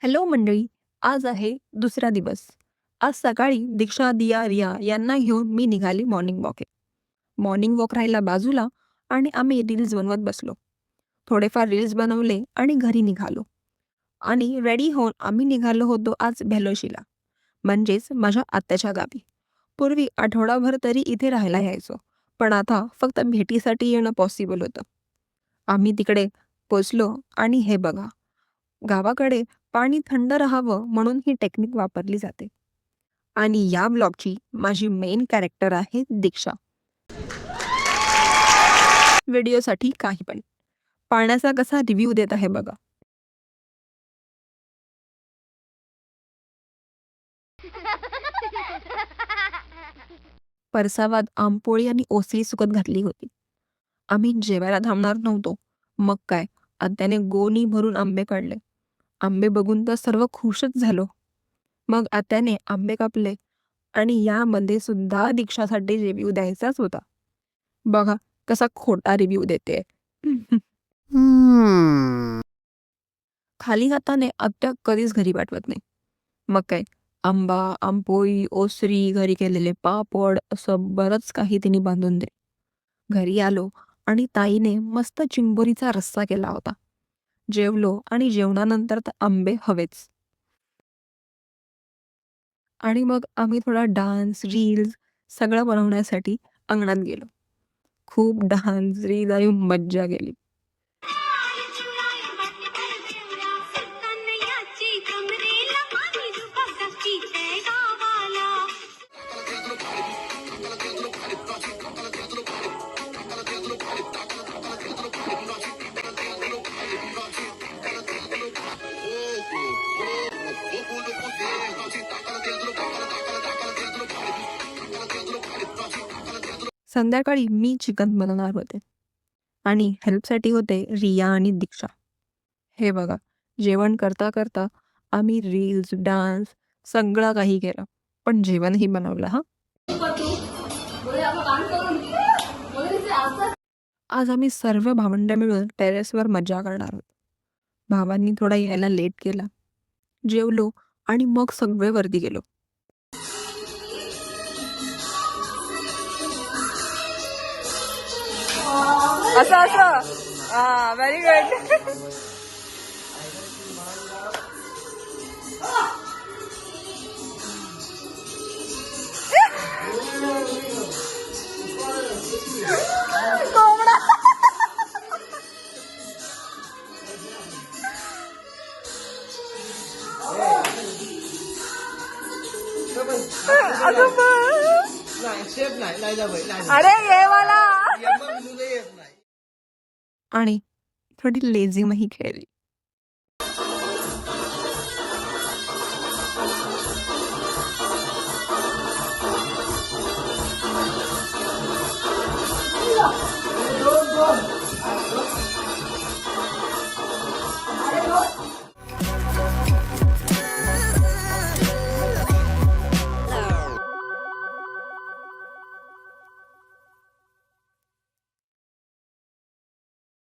Hello मंडळी. आज आहे दुसरा दिवस. आज सकाळी दीक्षा, दिया, रिया यांना घेऊन मी निघाली मॉर्निंग वॉकला. मॉर्निंग वॉक राहिला बाजूला आणि आम्ही रील्स बनवत बसलो. थोडेफार रील्स बनवले आणि घरी निघालो. आणि रेडी होऊन आम्ही निघालो होतो आज भेलोशीला, म्हणजेच माझ्या आत्याच्या गावी. पूर्वी आठवडाभर तरी इथे राहायला यायचो, पण आता फक्त भेटीसाठी येणं पॉसिबल होतं. आम्ही तिकडे पोचलो आणि हे बघा, गावाकडे पाणी थंड राहावं म्हणून ही टेक्निक वापरली जाते. आणि या ब्लॉगची माझी मेन कॅरेक्टर आहे दीक्षा. व्हिडिओसाठी काही पण. पाण्याचा कसा रिव्ह्यू देत आहे बघा. परसावात आंबपोळी आणि ओसळी सुकत घातली होती. आम्ही जेवायला थांबणार नव्हतो. मग काय, आत्याने गोणी भरून आंबे काढले. आंबे बघून तर सर्व खुशच झालो. मग आत्याने आंबे कापले आणि यामध्ये सुद्धा दीक्षासाठी रिव्ह्यू द्यायचाच होता. बघा कसा खोटा रिव्ह्यू देते. खाली हाताने आत्या कधीच घरी पाठवत नाही. मग काय, आंबा, आंबोळी, ओसरी, घरी केलेले पापड असं बरंच काही तिने बांधून दे. घरी आलो आणि ताईने मस्त चिंबोरीचा रस्सा केला होता. जेवलो आणि जेवणानंतर तर आंबे हवेच. आणि मग आम्ही थोडा डान्स, रील्स सगळं बनवण्यासाठी अंगणात गेलो. खूप डान्स, रील्स आणि मज्जा केली. संध्याकाळी मी चिकन बनवणार होते आणि हेल्पसाठी होते रिया आणि दीक्षा. हे बघा, जेवण करता करता आम्ही रील्स, डान्स सगळं काही केलं, पण जेवणही बनवलं हा. आज आम्ही सर्व भावंड मिळून टेरेसवर मजा करणार आहोत. भावांनी थोडा यायला लेट केला. जेवलो आणि मग सगळे वरती गेलो. असं असं व्हेरी गुड. अरे ये मला. आणि थोडी लेझिमही खेळली.